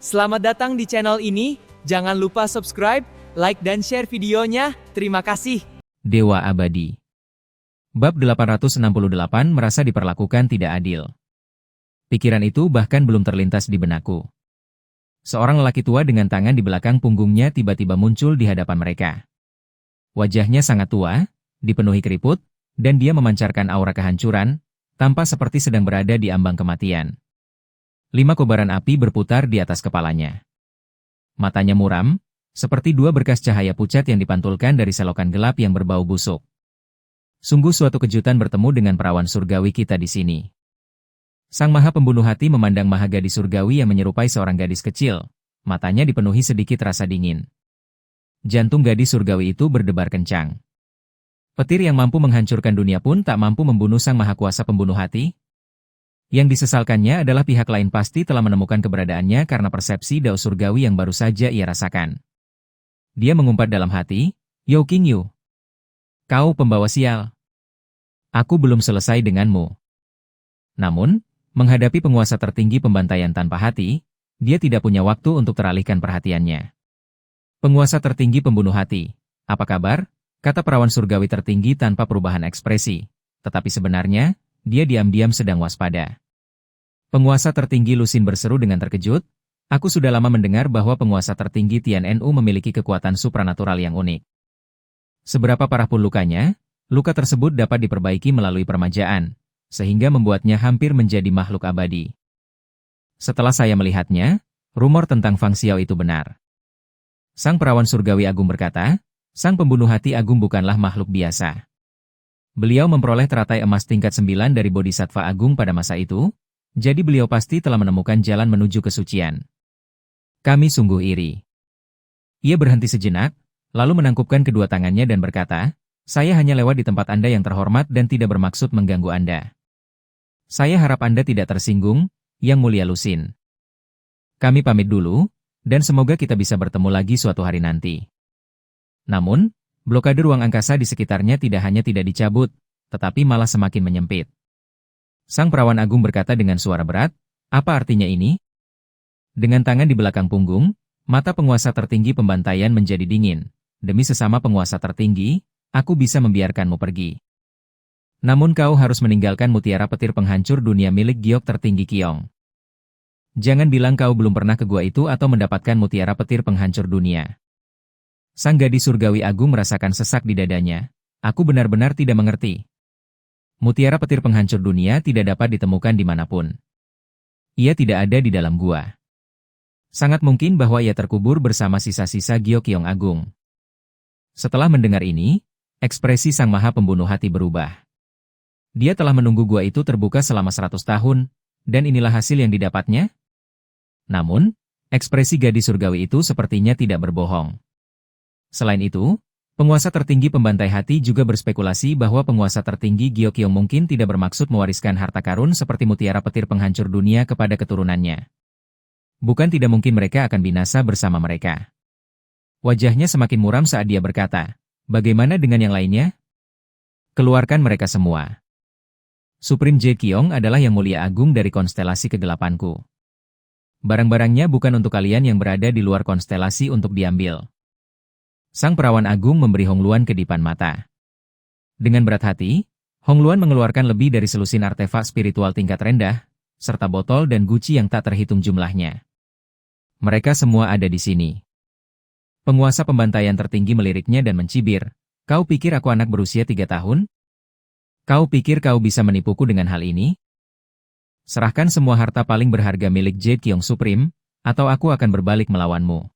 Selamat datang di channel ini, jangan lupa subscribe, like dan share videonya, terima kasih. Dewa Abadi. Bab 868 merasa diperlakukan tidak adil. Pikiran itu bahkan belum terlintas di benakku. Seorang lelaki tua dengan tangan di belakang punggungnya tiba-tiba muncul di hadapan mereka. Wajahnya sangat tua, dipenuhi keriput, dan dia memancarkan aura kehancuran, tampak seperti sedang berada di ambang kematian. 5 kobaran api berputar di atas kepalanya. Matanya muram, seperti 2 berkas cahaya pucat yang dipantulkan dari selokan gelap yang berbau busuk. Sungguh suatu kejutan bertemu dengan perawan surgawi kita di sini. Sang Maha Pembunuh Hati memandang Mahagadis surgawi yang menyerupai seorang gadis kecil. Matanya dipenuhi sedikit rasa dingin. Jantung gadis surgawi itu berdebar kencang. Petir yang mampu menghancurkan dunia pun tak mampu membunuh Sang Maha Kuasa Pembunuh Hati. Yang disesalkannya adalah pihak lain pasti telah menemukan keberadaannya karena persepsi dao surgawi yang baru saja ia rasakan. Dia mengumpat dalam hati, "Yo King Yu, kau pembawa sial. Aku belum selesai denganmu." Namun, menghadapi penguasa tertinggi pembantaian tanpa hati, dia tidak punya waktu untuk teralihkan perhatiannya. "Penguasa tertinggi pembunuh hati, apa kabar?" kata perawan surgawi tertinggi tanpa perubahan ekspresi. Tetapi sebenarnya, dia diam-diam sedang waspada. Penguasa tertinggi Lusin berseru dengan terkejut, "Aku sudah lama mendengar bahwa penguasa tertinggi Tiannu memiliki kekuatan supranatural yang unik. Seberapa parah pun lukanya, luka tersebut dapat diperbaiki melalui permajaan, sehingga membuatnya hampir menjadi makhluk abadi. Setelah saya melihatnya, rumor tentang Fang Xiao itu benar." Sang perawan surgawi agung berkata, "Sang pembunuh hati agung bukanlah makhluk biasa. Beliau memperoleh teratai emas tingkat 9 dari Bodhisattva Agung pada masa itu, jadi beliau pasti telah menemukan jalan menuju kesucian. Kami sungguh iri." Ia berhenti sejenak, lalu menangkupkan kedua tangannya dan berkata, "Saya hanya lewat di tempat Anda yang terhormat dan tidak bermaksud mengganggu Anda. Saya harap Anda tidak tersinggung, Yang Mulia Lusin. Kami pamit dulu, dan semoga kita bisa bertemu lagi suatu hari nanti." Namun, blokade ruang angkasa di sekitarnya tidak hanya tidak dicabut, tetapi malah semakin menyempit. Sang perawan agung berkata dengan suara berat, "Apa artinya ini?" Dengan tangan di belakang punggung, mata penguasa tertinggi pembantaian menjadi dingin. "Demi sesama penguasa tertinggi, aku bisa membiarkanmu pergi. Namun kau harus meninggalkan mutiara petir penghancur dunia milik giok tertinggi Kiong. Jangan bilang kau belum pernah ke gua itu atau mendapatkan mutiara petir penghancur dunia." Sang gadis surgawi agung merasakan sesak di dadanya. "Aku benar-benar tidak mengerti. Mutiara petir penghancur dunia tidak dapat ditemukan dimanapun. Ia tidak ada di dalam gua. Sangat mungkin bahwa ia terkubur bersama sisa-sisa Giok Kiong Agung." Setelah mendengar ini, ekspresi Sang Maha Pembunuh Hati berubah. Dia telah menunggu gua itu terbuka selama 100 tahun, dan inilah hasil yang didapatnya? Namun, ekspresi gadis surgawi itu sepertinya tidak berbohong. Selain itu, penguasa tertinggi pembantai hati juga berspekulasi bahwa penguasa tertinggi Giok Kiong mungkin tidak bermaksud mewariskan harta karun seperti mutiara petir penghancur dunia kepada keturunannya. Bukan tidak mungkin mereka akan binasa bersama mereka. Wajahnya semakin muram saat dia berkata, "Bagaimana dengan yang lainnya? Keluarkan mereka semua. Supreme Jade Kiong adalah yang mulia agung dari konstelasi kegelapanku. Barang-barangnya bukan untuk kalian yang berada di luar konstelasi untuk diambil." Sang perawan agung memberi Hong Luan kedipan mata. Dengan berat hati, Hong Luan mengeluarkan lebih dari selusin artefak spiritual tingkat rendah, serta botol dan guci yang tak terhitung jumlahnya. "Mereka semua ada di sini." Penguasa pembantaian tertinggi meliriknya dan mencibir, "Kau pikir aku anak berusia 3 tahun? Kau pikir kau bisa menipuku dengan hal ini? Serahkan semua harta paling berharga milik Jade Kiong Supreme, atau aku akan berbalik melawanmu."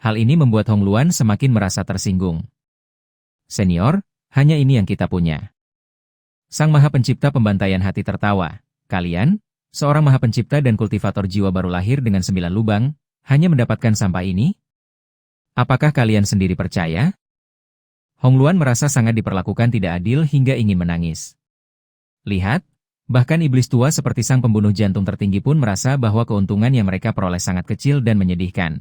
Hal ini membuat Hong Luan semakin merasa tersinggung. "Senior, hanya ini yang kita punya." Sang Maha Pencipta pembantaian hati tertawa, "Kalian, seorang Maha Pencipta dan kultivator jiwa baru lahir dengan 9 lubang, hanya mendapatkan sampah ini? Apakah kalian sendiri percaya?" Hong Luan merasa sangat diperlakukan tidak adil hingga ingin menangis. Lihat, bahkan iblis tua seperti sang pembunuh jantung tertinggi pun merasa bahwa keuntungan yang mereka peroleh sangat kecil dan menyedihkan.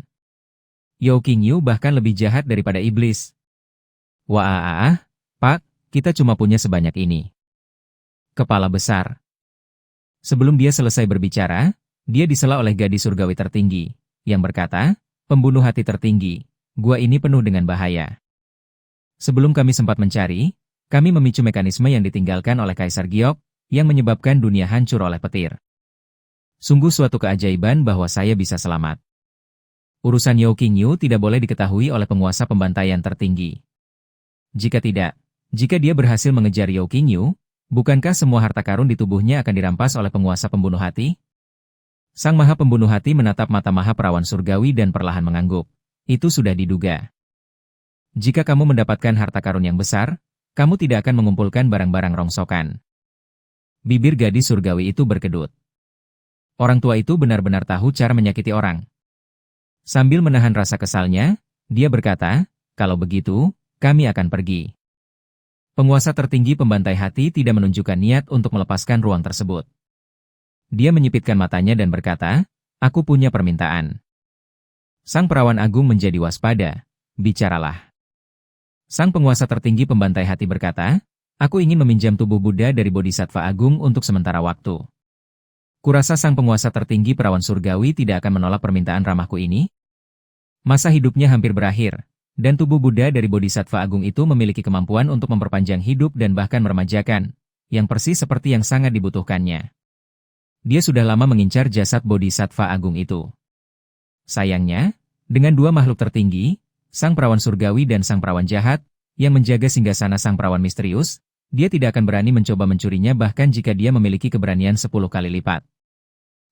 Yo King Yu bahkan lebih jahat daripada iblis. "Wah, Pak, kita cuma punya sebanyak ini. Kepala besar." Sebelum dia selesai berbicara, Dia disela oleh gadis surgawi tertinggi, yang berkata, "Pembunuh hati tertinggi, gua ini penuh dengan bahaya. Sebelum kami sempat mencari, kami memicu mekanisme yang ditinggalkan oleh Kaisar Giok, yang menyebabkan dunia hancur oleh petir. Sungguh suatu keajaiban bahwa saya bisa selamat. Urusan Yao Qingyu tidak boleh diketahui oleh penguasa pembantaian tertinggi. Jika tidak, jika dia berhasil mengejar Yao Qingyu, bukankah semua harta karun di tubuhnya akan dirampas oleh penguasa pembunuh hati?" Sang Maha Pembunuh Hati menatap mata Maha Perawan Surgawi dan perlahan mengangguk. Itu sudah diduga. Jika kamu mendapatkan harta karun yang besar, kamu tidak akan mengumpulkan barang-barang rongsokan. Bibir gadis surgawi itu berkedut. Orang tua itu benar-benar tahu cara menyakiti orang. Sambil menahan rasa kesalnya, dia berkata, "Kalau begitu, kami akan pergi." Penguasa tertinggi pembantai hati tidak menunjukkan niat untuk melepaskan ruang tersebut. Dia menyipitkan matanya dan berkata, "Aku punya permintaan." Sang perawan agung menjadi waspada. "Bicaralah." Sang penguasa tertinggi pembantai hati berkata, "Aku ingin meminjam tubuh Buddha dari Bodhisattva Agung untuk sementara waktu." Kurasa sang penguasa tertinggi perawan surgawi tidak akan menolak permintaan ramahku ini. Masa hidupnya hampir berakhir, dan tubuh Buddha dari Bodhisattva Agung itu memiliki kemampuan untuk memperpanjang hidup dan bahkan meremajakan, yang persis seperti yang sangat dibutuhkannya. Dia sudah lama mengincar jasad Bodhisattva Agung itu. Sayangnya, dengan dua makhluk tertinggi, sang perawan surgawi dan sang perawan jahat, yang menjaga singgasana sang perawan misterius, dia tidak akan berani mencoba mencurinya bahkan jika dia memiliki keberanian 10 kali lipat.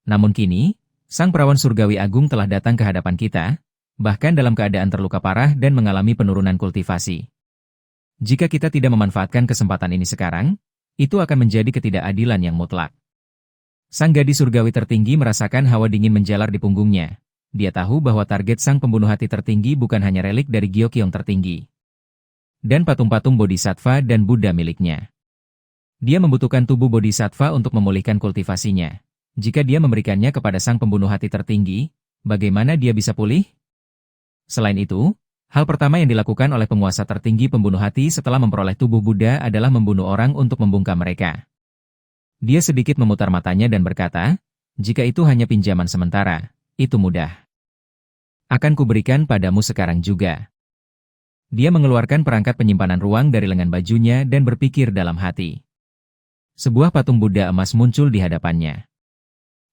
Namun kini, sang perawan surgawi agung telah datang ke hadapan kita, bahkan dalam keadaan terluka parah dan mengalami penurunan kultivasi. Jika kita tidak memanfaatkan kesempatan ini sekarang, itu akan menjadi ketidakadilan yang mutlak. Sang gadis surgawi tertinggi merasakan hawa dingin menjalar di punggungnya. Dia tahu bahwa target sang pembunuh hati tertinggi bukan hanya relik dari Gyeokyong tertinggi dan patung-patung Bodhisattva dan Buddha miliknya. Dia membutuhkan tubuh Bodhisattva untuk memulihkan kultivasinya. Jika dia memberikannya kepada sang pembunuh hati tertinggi, bagaimana dia bisa pulih? Selain itu, hal pertama yang dilakukan oleh penguasa tertinggi pembunuh hati setelah memperoleh tubuh Buddha adalah membunuh orang untuk membungkam mereka. Dia sedikit memutar matanya dan berkata, "Jika itu hanya pinjaman sementara, itu mudah. Akan kuberikan padamu sekarang juga." Dia mengeluarkan perangkat penyimpanan ruang dari lengan bajunya dan berpikir dalam hati. Sebuah patung Buddha emas muncul di hadapannya.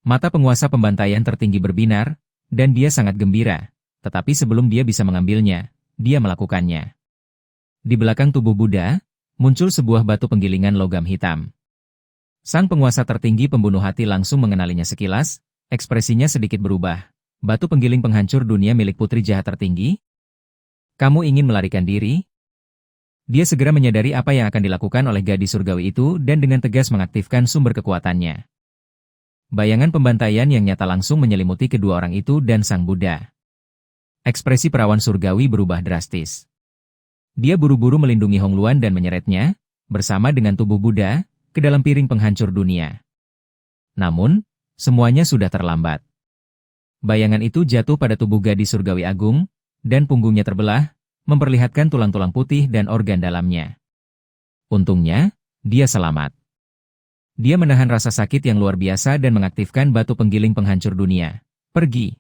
Mata penguasa pembantaian tertinggi berbinar, dan dia sangat gembira, tetapi sebelum dia bisa mengambilnya, dia melakukannya. Di belakang tubuh Buddha, muncul sebuah batu penggilingan logam hitam. Sang penguasa tertinggi pembunuh hati langsung mengenalinya sekilas, ekspresinya sedikit berubah. "Batu penggiling penghancur dunia milik putri jahat tertinggi? Kamu ingin melarikan diri?" Dia segera menyadari apa yang akan dilakukan oleh gadis surgawi itu dan dengan tegas mengaktifkan sumber kekuatannya. Bayangan pembantaian yang nyata langsung menyelimuti kedua orang itu dan sang Buddha. Ekspresi perawan surgawi berubah drastis. Dia buru-buru melindungi Hong Luan dan menyeretnya, bersama dengan tubuh Buddha, ke dalam piring penghancur dunia. Namun, semuanya sudah terlambat. Bayangan itu jatuh pada tubuh gadis surgawi agung, dan punggungnya terbelah, memperlihatkan tulang-tulang putih dan organ dalamnya. Untungnya, dia selamat. Dia menahan rasa sakit yang luar biasa dan mengaktifkan batu penggiling penghancur dunia. "Pergi!"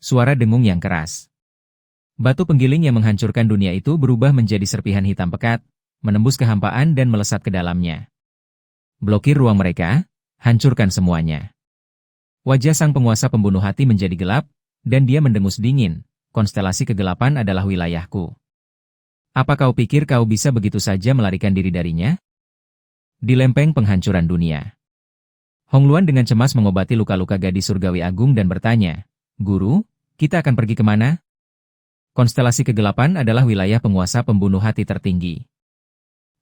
Suara dengung yang keras. Batu penggiling yang menghancurkan dunia itu berubah menjadi serpihan hitam pekat, menembus kehampaan dan melesat ke dalamnya. Blokir ruang mereka, hancurkan semuanya. Wajah sang penguasa pembunuh hati menjadi gelap, dan dia mendengus dingin. "Konstelasi kegelapan adalah wilayahku. Apa kau pikir kau bisa begitu saja melarikan diri darinya?" Di lempeng penghancuran dunia, Hong Luan dengan cemas mengobati luka-luka gadis surgawi agung dan bertanya, "Guru, kita akan pergi kemana?" Konstelasi kegelapan adalah wilayah penguasa pembunuh hati tertinggi.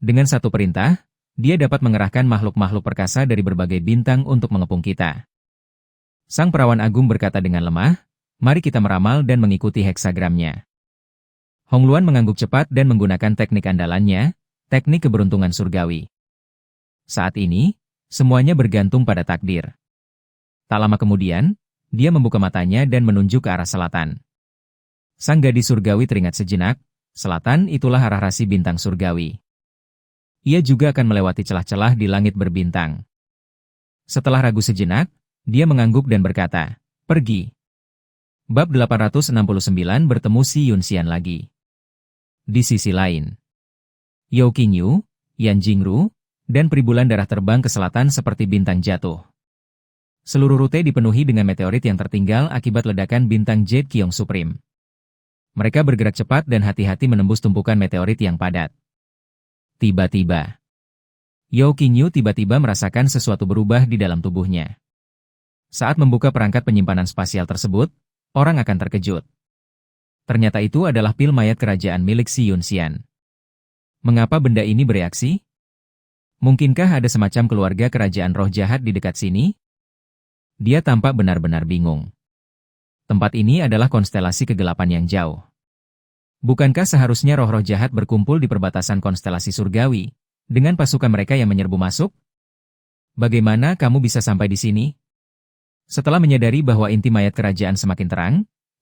Dengan satu perintah, dia dapat mengerahkan makhluk-makhluk perkasa dari berbagai bintang untuk mengepung kita. Sang perawan agung berkata dengan lemah, "Mari kita meramal dan mengikuti heksagramnya." Hong Luan mengangguk cepat dan menggunakan teknik andalannya, teknik keberuntungan surgawi. Saat ini, semuanya bergantung pada takdir. Tak lama kemudian, dia membuka matanya dan menunjuk ke arah selatan. Sang gadis surgawi teringat sejenak, selatan itulah arah rasi bintang surgawi. Ia juga akan melewati celah-celah di langit berbintang. Setelah ragu sejenak, Dia mengangguk dan berkata, "Pergi." Bab 869 bertemu Si Yunxian lagi. Di sisi lain, Yao Qingyu, Yan Jingru, dan Peribulan Darah terbang ke selatan seperti bintang jatuh. Seluruh rute dipenuhi dengan meteorit yang tertinggal akibat ledakan bintang Jade Qiong Supreme. Mereka bergerak cepat dan hati-hati menembus tumpukan meteorit yang padat. Tiba-tiba, Yao Qingyu tiba-tiba merasakan sesuatu berubah di dalam tubuhnya. Saat membuka perangkat penyimpanan spasial tersebut, orang akan terkejut. Ternyata itu adalah pil mayat kerajaan milik Si Yunxian. Mengapa benda ini bereaksi? Mungkinkah ada semacam keluarga kerajaan roh jahat di dekat sini? Dia tampak benar-benar bingung. Tempat ini adalah konstelasi kegelapan yang jauh. Bukankah seharusnya roh-roh jahat berkumpul di perbatasan konstelasi surgawi, dengan pasukan mereka yang menyerbu masuk? Bagaimana kamu bisa sampai di sini? Setelah menyadari bahwa inti mayat kerajaan semakin terang,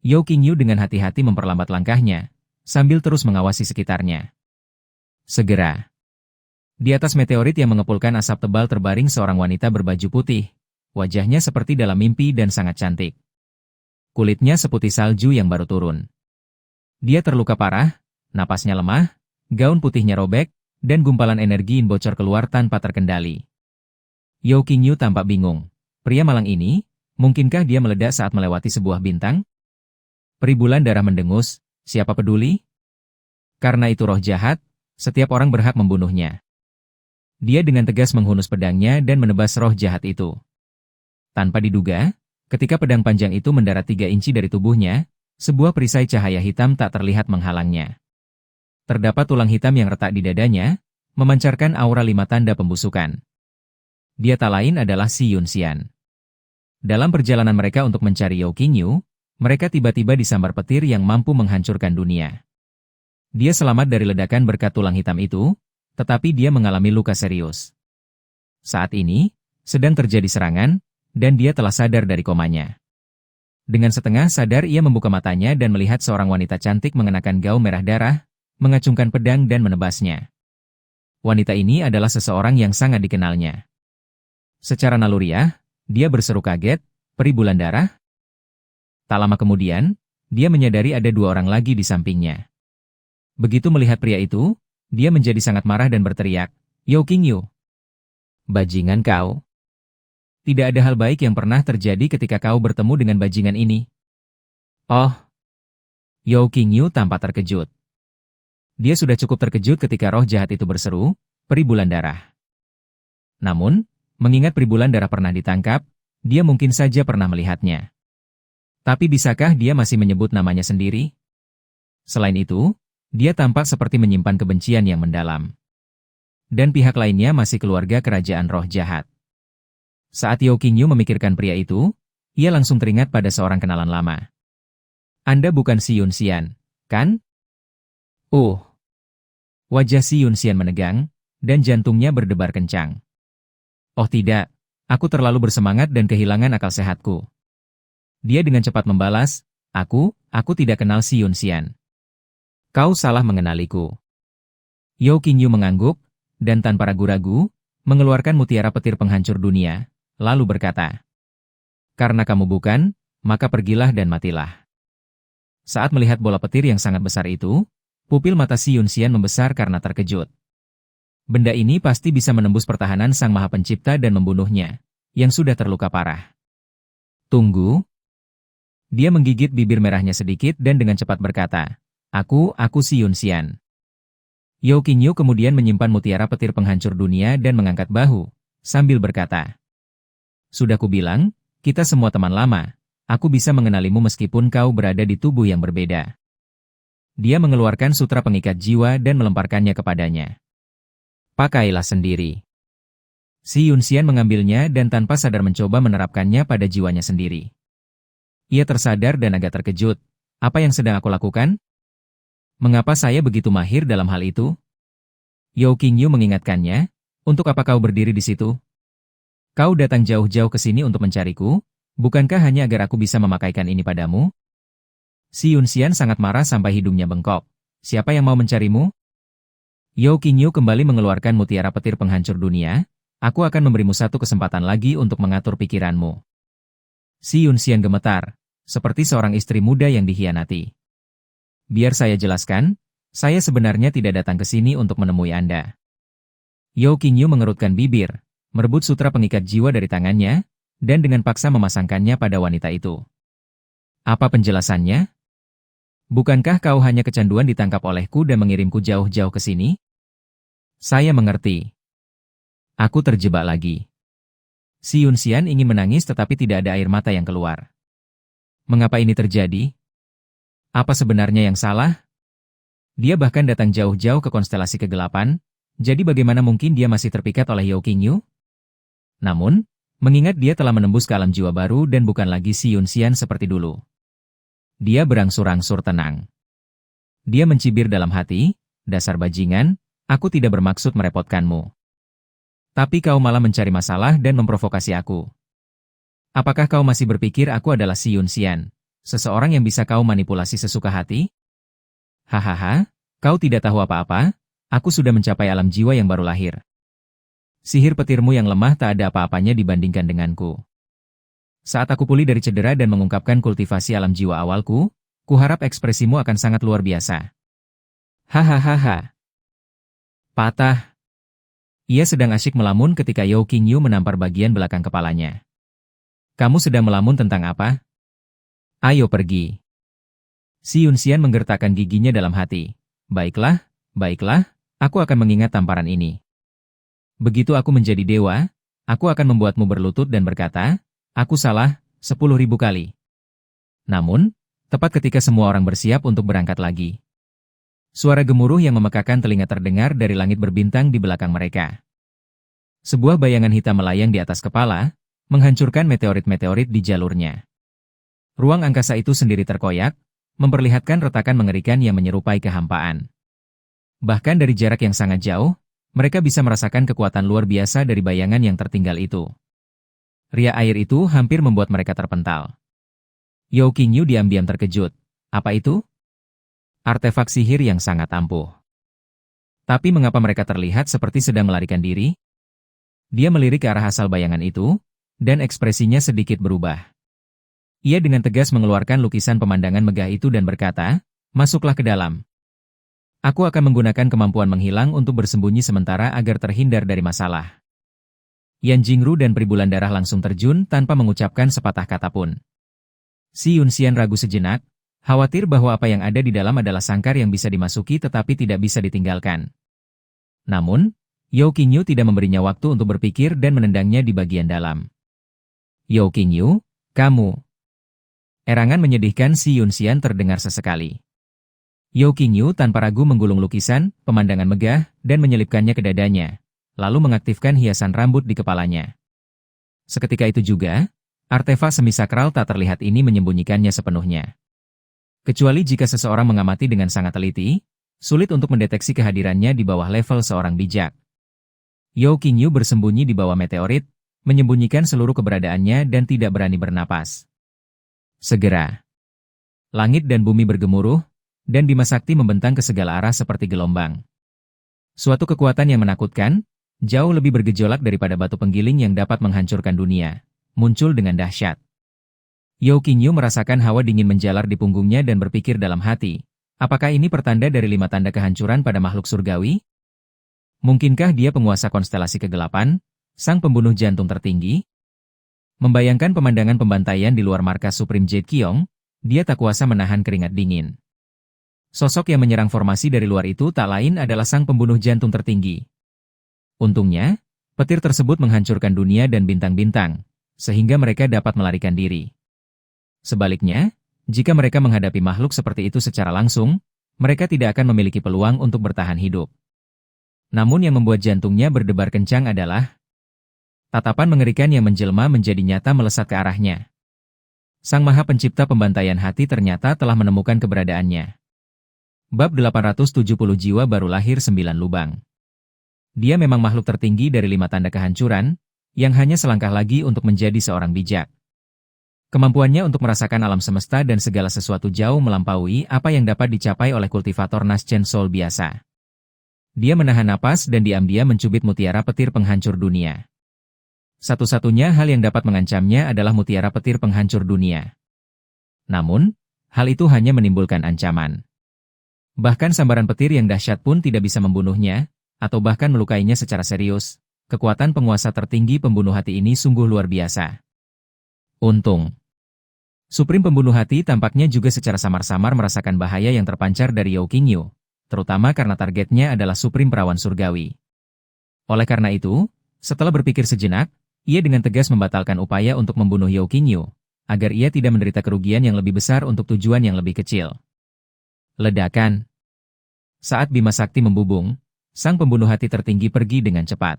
Yao Qingyu dengan hati-hati memperlambat langkahnya, sambil terus mengawasi sekitarnya. Segera, di atas meteorit yang mengepulkan asap tebal terbaring seorang wanita berbaju putih, wajahnya seperti dalam mimpi dan sangat cantik. Kulitnya seputih salju yang baru turun. Dia terluka parah, napasnya lemah, gaun putihnya robek, dan gumpalan energi bocor keluar tanpa terkendali. Yao Qingyu tampak bingung. Pria malang ini, mungkinkah dia meledak saat melewati sebuah bintang? Peribulan Darah mendengus, siapa peduli? Karena itu roh jahat, setiap orang berhak membunuhnya. Dia dengan tegas menghunus pedangnya dan menebas roh jahat itu. Tanpa diduga, ketika pedang panjang itu mendarat 3 inci dari tubuhnya, sebuah perisai cahaya hitam tak terlihat menghalangnya. Terdapat tulang hitam yang retak di dadanya, memancarkan aura 5 tanda pembusukan. Dia tak lain adalah Si Yunxian. Dalam perjalanan mereka untuk mencari Yao Qingyu, mereka tiba-tiba disambar petir yang mampu menghancurkan dunia. Dia selamat dari ledakan berkat tulang hitam itu, tetapi dia mengalami luka serius. Saat ini, sedang terjadi serangan, dan dia telah sadar dari komanya. Dengan setengah sadar ia membuka matanya dan melihat seorang wanita cantik mengenakan gaun merah darah, mengacungkan pedang dan menebasnya. Wanita ini adalah seseorang yang sangat dikenalnya. Secara naluriah, dia berseru kaget, "Peribulan Darah?" Tak lama kemudian, dia menyadari ada 2 orang lagi di sampingnya. Begitu melihat pria itu, dia menjadi sangat marah dan berteriak, "Yao Qingyu! Bajingan kau! Tidak ada hal baik yang pernah terjadi ketika kau bertemu dengan bajingan ini." Oh! Yao Qingyu tampak terkejut. Dia sudah cukup terkejut ketika roh jahat itu berseru, "Peribulan Darah." Namun, mengingat Peribulan Darah pernah ditangkap, dia mungkin saja pernah melihatnya. Tapi bisakah dia masih menyebut namanya sendiri? Selain itu, dia tampak seperti menyimpan kebencian yang mendalam. Dan pihak lainnya masih keluarga kerajaan roh jahat. Saat Yao Qingyu memikirkan pria itu, ia langsung teringat pada seorang kenalan lama. "Anda bukan Si Yunxian, kan?" Wajah Si Yunxian menegang, dan jantungnya berdebar kencang. "Oh tidak, aku terlalu bersemangat dan kehilangan akal sehatku." Dia dengan cepat membalas, Aku tidak kenal Si Yunxian." "Kau salah mengenaliku." Yao Qingyu mengangguk, dan tanpa ragu-ragu, mengeluarkan mutiara petir penghancur dunia, lalu berkata, "Karena kamu bukan, maka pergilah dan matilah." Saat melihat bola petir yang sangat besar itu, pupil mata Si Yunxian membesar karena terkejut. Benda ini pasti bisa menembus pertahanan Sang Maha Pencipta dan membunuhnya, yang sudah terluka parah. "Tunggu." Dia menggigit bibir merahnya sedikit dan dengan cepat berkata, Aku Si Yunxian." Yao Qingyu kemudian menyimpan mutiara petir penghancur dunia dan mengangkat bahu, sambil berkata, "Sudah kubilang, kita semua teman lama, aku bisa mengenalimu meskipun kau berada di tubuh yang berbeda." Dia mengeluarkan sutra pengikat jiwa dan melemparkannya kepadanya. "Pakailah sendiri." Si Yunxian mengambilnya dan tanpa sadar mencoba menerapkannya pada jiwanya sendiri. Ia tersadar dan agak terkejut. Apa yang sedang aku lakukan? Mengapa saya begitu mahir dalam hal itu? Yao Qingyu mengingatkannya, untuk apa kau berdiri di situ? Kau datang jauh-jauh ke sini untuk mencariku, bukankah hanya agar aku bisa memakaikan ini padamu? Si Yunxian sangat marah sampai hidungnya bengkok. Siapa yang mau mencarimu? Yao Qingyu kembali mengeluarkan mutiara petir penghancur dunia. Aku akan memberimu satu kesempatan lagi untuk mengatur pikiranmu. Si Yunxian gemetar, seperti seorang istri muda yang dikhianati. Biar saya jelaskan, saya sebenarnya tidak datang ke sini untuk menemui Anda. Yao Qingyu mengerutkan bibir, merebut sutra pengikat jiwa dari tangannya, dan dengan paksa memasangkannya pada wanita itu. Apa penjelasannya? Bukankah kau hanya kecanduan ditangkap olehku dan mengirimku jauh-jauh ke sini? Saya mengerti. Aku terjebak lagi. Si Yunxian ingin menangis tetapi tidak ada air mata yang keluar. Mengapa ini terjadi? Apa sebenarnya yang salah? Dia bahkan datang jauh-jauh ke konstelasi kegelapan, jadi bagaimana mungkin dia masih terpikat oleh Yao Qingyu? Namun, mengingat dia telah menembus ke alam jiwa baru dan bukan lagi si Yunxian seperti dulu. Dia berangsur-angsur tenang. Dia mencibir dalam hati, dasar bajingan, aku tidak bermaksud merepotkanmu. Tapi kau malah mencari masalah dan memprovokasi aku. Apakah kau masih berpikir aku adalah si Yunxian, seseorang yang bisa kau manipulasi sesuka hati? Hahaha, kau tidak tahu apa-apa, aku sudah mencapai alam jiwa yang baru lahir. Sihir petirmu yang lemah tak ada apa-apanya dibandingkan denganku. Saat aku pulih dari cedera dan mengungkapkan kultivasi alam jiwa awalku, kuharap ekspresimu akan sangat luar biasa. Hahaha. Patah. Ia sedang asyik melamun ketika Yao Qingyu menampar bagian belakang kepalanya. Kamu sedang melamun tentang apa? Ayo pergi. Si Yunxian menggertakkan giginya dalam hati. Baiklah, baiklah, aku akan mengingat tamparan ini. Begitu aku menjadi dewa, aku akan membuatmu berlutut dan berkata, aku salah, 10.000 kali. Namun, tepat ketika semua orang bersiap untuk berangkat lagi. Suara gemuruh yang memekakan telinga terdengar dari langit berbintang di belakang mereka. Sebuah bayangan hitam melayang di atas kepala, menghancurkan meteorit-meteorit di jalurnya. Ruang angkasa itu sendiri terkoyak, memperlihatkan retakan mengerikan yang menyerupai kehampaan. Bahkan dari jarak yang sangat jauh, mereka bisa merasakan kekuatan luar biasa dari bayangan yang tertinggal itu. Riak air itu hampir membuat mereka terpental. Yao Qingyu diam-diam terkejut. Apa itu? Artefak sihir yang sangat ampuh. Tapi mengapa mereka terlihat seperti sedang melarikan diri? Dia melirik ke arah asal bayangan itu, dan ekspresinya sedikit berubah. Ia dengan tegas mengeluarkan lukisan pemandangan megah itu dan berkata, masuklah ke dalam. Aku akan menggunakan kemampuan menghilang untuk bersembunyi sementara agar terhindar dari masalah. Yan Jingru dan Peribulan Darah langsung terjun tanpa mengucapkan sepatah kata pun. Si Yunxian ragu sejenak, khawatir bahwa apa yang ada di dalam adalah sangkar yang bisa dimasuki tetapi tidak bisa ditinggalkan. Namun, Yao Qingyu tidak memberinya waktu untuk berpikir dan menendangnya di bagian dalam. Yao Qingyu, kamu. Erangan menyedihkan si Yunxian terdengar sesekali. Yao Qingyu tanpa ragu menggulung lukisan, pemandangan megah, dan menyelipkannya ke dadanya, lalu mengaktifkan hiasan rambut di kepalanya. Seketika itu juga, artefak semisakral tak terlihat ini menyembunyikannya sepenuhnya. Kecuali jika seseorang mengamati dengan sangat teliti, sulit untuk mendeteksi kehadirannya di bawah level seorang bijak. Yao Qingyu bersembunyi di bawah meteorit, menyembunyikan seluruh keberadaannya dan tidak berani bernapas. Segera, langit dan bumi bergemuruh, dan Bima Sakti membentang ke segala arah seperti gelombang. Suatu kekuatan yang menakutkan, jauh lebih bergejolak daripada batu penggiling yang dapat menghancurkan dunia, muncul dengan dahsyat. Yao Qingyu merasakan hawa dingin menjalar di punggungnya dan berpikir dalam hati, apakah ini pertanda dari 5 tanda kehancuran pada makhluk surgawi? Mungkinkah dia penguasa konstelasi kegelapan, sang pembunuh jantung tertinggi? Membayangkan pemandangan pembantaian di luar markas Supreme Jade Qiong, dia tak kuasa menahan keringat dingin. Sosok yang menyerang formasi dari luar itu tak lain adalah sang pembunuh jantung tertinggi. Untungnya, petir tersebut menghancurkan dunia dan bintang-bintang, sehingga mereka dapat melarikan diri. Sebaliknya, jika mereka menghadapi makhluk seperti itu secara langsung, mereka tidak akan memiliki peluang untuk bertahan hidup. Namun yang membuat jantungnya berdebar kencang adalah tatapan mengerikan yang menjelma menjadi nyata melesat ke arahnya. Sang Maha Pencipta Pembantaian Hati ternyata telah menemukan keberadaannya. Bab 870 Jiwa Baru Lahir 9 Lubang. Dia memang makhluk tertinggi dari 5 tanda kehancuran, yang hanya selangkah lagi untuk menjadi seorang bijak. Kemampuannya untuk merasakan alam semesta dan segala sesuatu jauh melampaui apa yang dapat dicapai oleh kultivator Naschen Soul biasa. Dia menahan napas dan diam-diam mencubit mutiara petir penghancur dunia. Satu-satunya hal yang dapat mengancamnya adalah mutiara petir penghancur dunia. Namun, hal itu hanya menimbulkan ancaman. Bahkan sambaran petir yang dahsyat pun tidak bisa membunuhnya, atau bahkan melukainya secara serius. Kekuatan penguasa tertinggi pembunuh hati ini sungguh luar biasa. Untung, Supreme Pembunuh Hati tampaknya juga secara samar-samar merasakan bahaya yang terpancar dari Yao Qingyu, terutama karena targetnya adalah Supreme Perawan Surgawi. Oleh karena itu, setelah berpikir sejenak, ia dengan tegas membatalkan upaya untuk membunuh Yao Qingyu, agar ia tidak menderita kerugian yang lebih besar untuk tujuan yang lebih kecil. Ledakan. Saat Bima Sakti membubung, sang pembunuh hati tertinggi pergi dengan cepat.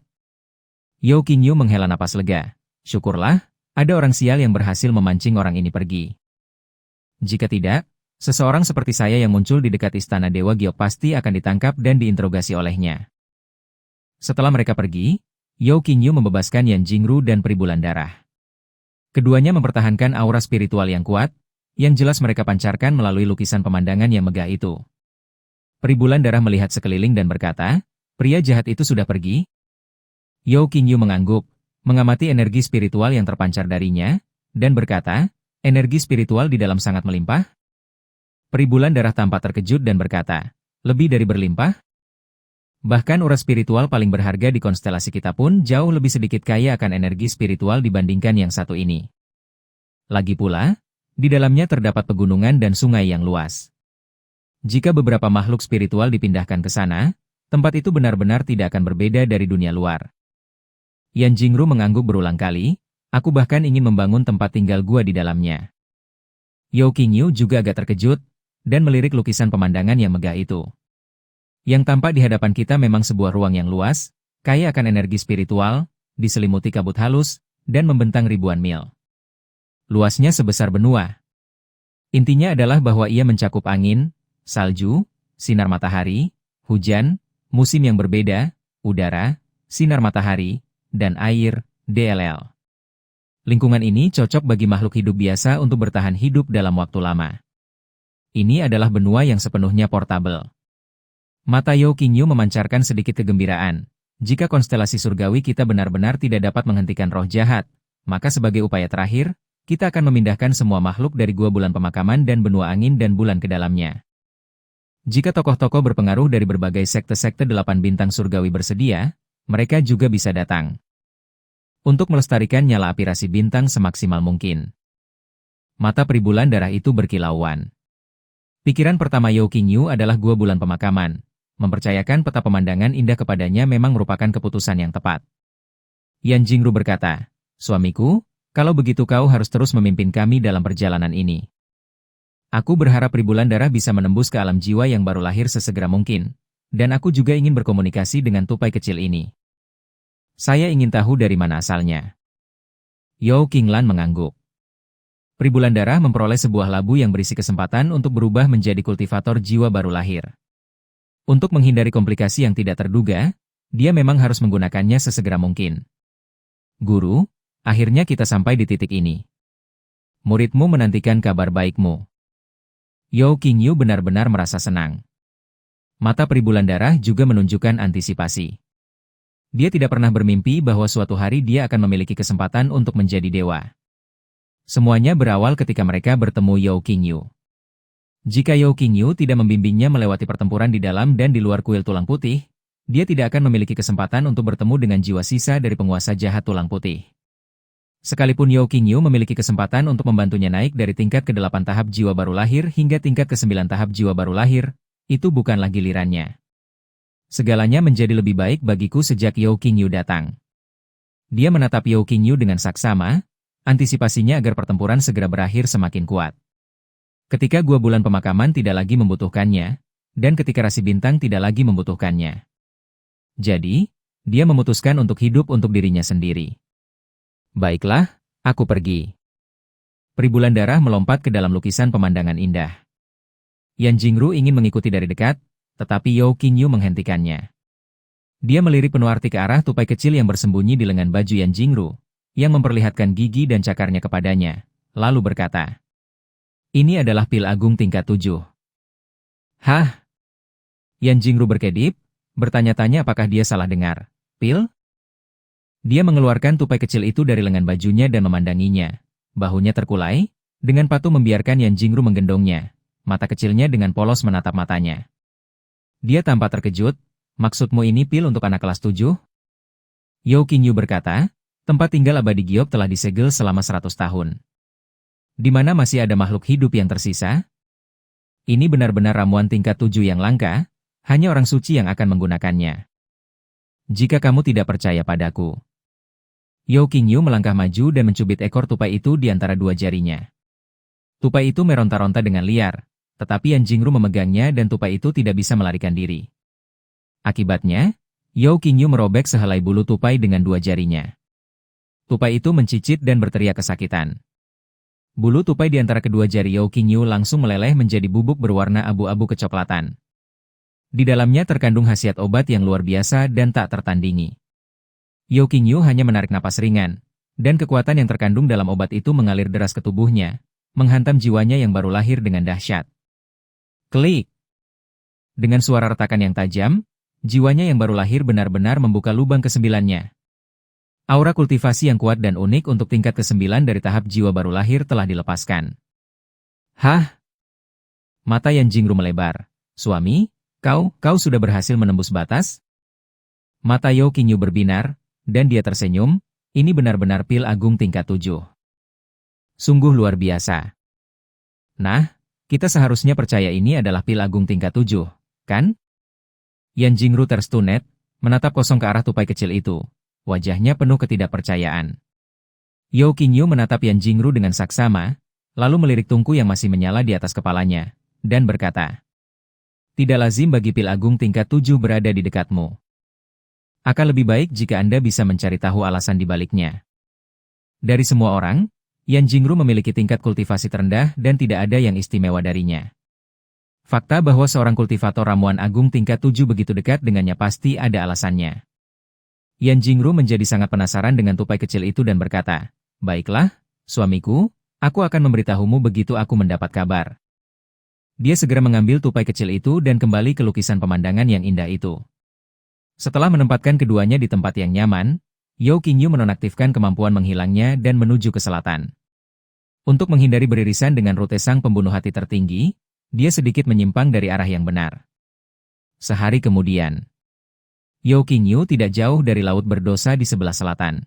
Yao Qingyu menghela napas lega. Syukurlah, ada orang sial yang berhasil memancing orang ini pergi. Jika tidak, seseorang seperti saya yang muncul di dekat istana Dewa Giok pasti akan ditangkap dan diinterogasi olehnya. Setelah mereka pergi, Yao Qingyu membebaskan Yan Jingru dan Peri Bulan Darah. Keduanya mempertahankan aura spiritual yang kuat, yang jelas mereka pancarkan melalui lukisan pemandangan yang megah itu. Peri Bulan Darah melihat sekeliling dan berkata, "Pria jahat itu sudah pergi?" Yao Qingyu mengangguk, mengamati energi spiritual yang terpancar darinya, dan berkata, "Energi spiritual di dalam sangat melimpah?" Peri Bulan Darah tampak terkejut dan berkata, "Lebih dari berlimpah? Bahkan aura spiritual paling berharga di konstelasi kita pun jauh lebih sedikit kaya akan energi spiritual dibandingkan yang satu ini. Lagi pula, di dalamnya terdapat pegunungan dan sungai yang luas. Jika beberapa makhluk spiritual dipindahkan ke sana, tempat itu benar-benar tidak akan berbeda dari dunia luar." Yan Jingru mengangguk berulang kali, "Aku bahkan ingin membangun tempat tinggal gua di dalamnya." Yao Qingyu juga agak terkejut, dan melirik lukisan pemandangan yang megah itu. Yang tampak di hadapan kita memang sebuah ruang yang luas, kaya akan energi spiritual, diselimuti kabut halus, dan membentang ribuan mil. Luasnya sebesar benua. Intinya adalah bahwa ia mencakup angin, salju, sinar matahari, hujan, musim yang berbeda, udara, sinar matahari, dan air, DLL. Lingkungan ini cocok bagi makhluk hidup biasa untuk bertahan hidup dalam waktu lama. Ini adalah benua yang sepenuhnya portabel. Mata Yao Qingyu memancarkan sedikit kegembiraan. Jika konstelasi surgawi kita benar-benar tidak dapat menghentikan roh jahat, maka sebagai upaya terakhir, kita akan memindahkan semua makhluk dari gua bulan pemakaman dan benua angin dan bulan ke dalamnya. Jika tokoh-tokoh berpengaruh dari berbagai sekte-sekte 8 bintang surgawi bersedia, mereka juga bisa datang untuk melestarikan nyala api rasi bintang semaksimal mungkin. Mata Peri Bulan Darah itu berkilauan. Pikiran pertama Yao Qingyu adalah gua bulan pemakaman. Mempercayakan peta pemandangan indah kepadanya memang merupakan keputusan yang tepat. Yan Jingru berkata, "Suamiku, kalau begitu kau harus terus memimpin kami dalam perjalanan ini. Aku berharap Peri Bulan Darah bisa menembus ke alam jiwa yang baru lahir sesegera mungkin, dan aku juga ingin berkomunikasi dengan tupai kecil ini. Saya ingin tahu dari mana asalnya." Yao Qinglan mengangguk. Peri Bulan Darah memperoleh sebuah labu yang berisi kesempatan untuk berubah menjadi kultivator jiwa baru lahir. Untuk menghindari komplikasi yang tidak terduga, dia memang harus menggunakannya sesegera mungkin. "Guru, akhirnya kita sampai di titik ini. Muridmu menantikan kabar baikmu." Yao Qingyu benar-benar merasa senang. Mata Peri Bulan Darah juga menunjukkan antisipasi. Dia tidak pernah bermimpi bahwa suatu hari dia akan memiliki kesempatan untuk menjadi dewa. Semuanya berawal ketika mereka bertemu Yao Qingyu. Jika Yao Qingyu tidak membimbingnya melewati pertempuran di dalam dan di luar kuil tulang putih, dia tidak akan memiliki kesempatan untuk bertemu dengan jiwa sisa dari penguasa jahat tulang putih. Sekalipun Yao Qingyu memiliki kesempatan untuk membantunya naik dari tingkat ke-8 tahap jiwa baru lahir hingga tingkat ke-9 tahap jiwa baru lahir, itu bukanlah gilirannya. Segalanya menjadi lebih baik bagiku sejak Yao Qingyu datang. Dia menatap Yao Qingyu dengan saksama, antisipasinya agar pertempuran segera berakhir semakin kuat. Ketika gua bulan pemakaman tidak lagi membutuhkannya, dan ketika rasi bintang tidak lagi membutuhkannya. Jadi, dia memutuskan untuk hidup untuk dirinya sendiri. "Baiklah, aku pergi." Peri Bulan Darah melompat ke dalam lukisan pemandangan indah. Yan Jingru ingin mengikuti dari dekat, tetapi Yao Qingyu menghentikannya. Dia melirik penuh arti ke arah tupai kecil yang bersembunyi di lengan baju Yan Jingru, yang memperlihatkan gigi dan cakarnya kepadanya, lalu berkata, "Ini adalah pil agung tingkat 7. "Hah?" Yan Jingru berkedip, bertanya-tanya apakah dia salah dengar. "Pil?" Dia mengeluarkan tupai kecil itu dari lengan bajunya dan memandanginya. Bahunya terkulai, dengan patuh membiarkan Yan Jingru menggendongnya. Mata kecilnya dengan polos menatap matanya. Dia tampak terkejut. Maksudmu ini pil untuk anak kelas 7? Yao Qingyu berkata, tempat tinggal abadi Giok telah disegel selama 100 tahun. Di mana masih ada makhluk hidup yang tersisa? Ini benar-benar ramuan tingkat 7 yang langka, hanya orang suci yang akan menggunakannya. Jika kamu tidak percaya padaku. Yao Qingyu melangkah maju dan mencubit ekor tupai itu di antara dua jarinya. Tupai itu meronta-ronta dengan liar, tetapi Yan Jingru memegangnya dan tupai itu tidak bisa melarikan diri. Akibatnya, Yao Qingyu merobek sehelai bulu tupai dengan dua jarinya. Tupai itu mencicit dan berteriak kesakitan. Bulu tupai di antara kedua jari Yao Qingyu langsung meleleh menjadi bubuk berwarna abu-abu kecoklatan. Di dalamnya terkandung khasiat obat yang luar biasa dan tak tertandingi. Yao Qingyu hanya menarik napas ringan, dan kekuatan yang terkandung dalam obat itu mengalir deras ke tubuhnya, menghantam jiwanya yang baru lahir dengan dahsyat. Klik! Dengan suara retakan yang tajam, jiwanya yang baru lahir benar-benar membuka lubang kesembilannya. Aura kultivasi yang kuat dan unik untuk tingkat ke-9 dari tahap jiwa baru lahir telah dilepaskan. Hah? Mata Yan Jingru melebar. Suami, kau sudah berhasil menembus batas? Mata Yao Qingyu berbinar, dan dia tersenyum, ini benar-benar pil agung tingkat 7. Sungguh luar biasa. Nah, kita seharusnya percaya ini adalah pil agung tingkat 7, kan? Yan Jingru terstunet, menatap kosong ke arah tupai kecil itu. Wajahnya penuh ketidakpercayaan. Yao Qingyu menatap Yan Jingru dengan saksama, lalu melirik tungku yang masih menyala di atas kepalanya, dan berkata, tidak lazim bagi pil agung tingkat 7 berada di dekatmu. Akan lebih baik jika Anda bisa mencari tahu alasan di baliknya. Dari semua orang, Yan Jingru memiliki tingkat kultivasi terendah dan tidak ada yang istimewa darinya. Fakta bahwa seorang kultivator ramuan agung tingkat 7 begitu dekat dengannya pasti ada alasannya. Yan Jingru menjadi sangat penasaran dengan tupai kecil itu dan berkata, baiklah, suamiku, aku akan memberitahumu begitu aku mendapat kabar. Dia segera mengambil tupai kecil itu dan kembali ke lukisan pemandangan yang indah itu. Setelah menempatkan keduanya di tempat yang nyaman, Yao Qingyu menonaktifkan kemampuan menghilangnya dan menuju ke selatan. Untuk menghindari beririsan dengan rute sang pembunuh hati tertinggi, dia sedikit menyimpang dari arah yang benar. Sehari kemudian, Yao Qingyu tidak jauh dari laut berdosa di sebelah selatan.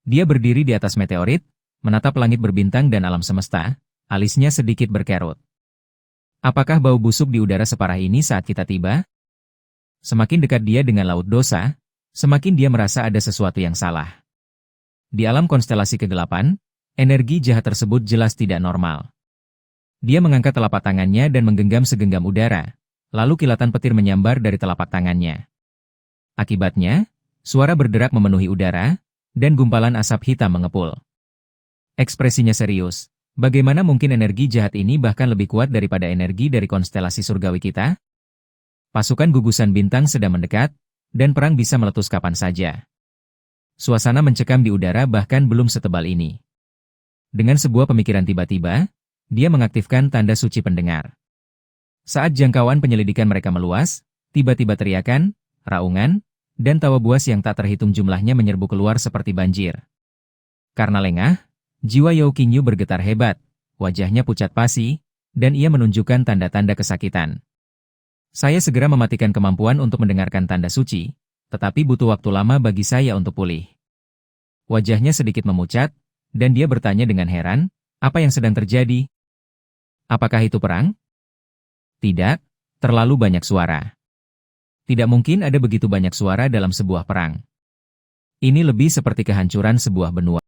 Dia berdiri di atas meteorit, menatap langit berbintang dan alam semesta, alisnya sedikit berkerut. Apakah bau busuk di udara separah ini saat kita tiba? Semakin dekat dia dengan laut dosa, semakin dia merasa ada sesuatu yang salah. Di alam konstelasi kegelapan, energi jahat tersebut jelas tidak normal. Dia mengangkat telapak tangannya dan menggenggam segenggam udara, lalu kilatan petir menyambar dari telapak tangannya. Akibatnya, suara berderak memenuhi udara, dan gumpalan asap hitam mengepul. Ekspresinya serius. Bagaimana mungkin energi jahat ini bahkan lebih kuat daripada energi dari konstelasi surgawi kita? Pasukan gugusan bintang sedang mendekat, dan perang bisa meletus kapan saja. Suasana mencekam di udara bahkan belum setebal ini. Dengan sebuah pemikiran tiba-tiba, dia mengaktifkan tanda suci pendengar. Saat jangkauan penyelidikan mereka meluas, tiba-tiba teriakan, raungan, dan tawa buas yang tak terhitung jumlahnya menyerbu keluar seperti banjir. Karena lengah, jiwa Yao Qingyu bergetar hebat, wajahnya pucat pasi, dan ia menunjukkan tanda-tanda kesakitan. Saya segera mematikan kemampuan untuk mendengarkan tanda suci, tetapi butuh waktu lama bagi saya untuk pulih. Wajahnya sedikit memucat, dan dia bertanya dengan heran, apa yang sedang terjadi? Apakah itu perang? Tidak, terlalu banyak suara. Tidak mungkin ada begitu banyak suara dalam sebuah perang. Ini lebih seperti kehancuran sebuah benua.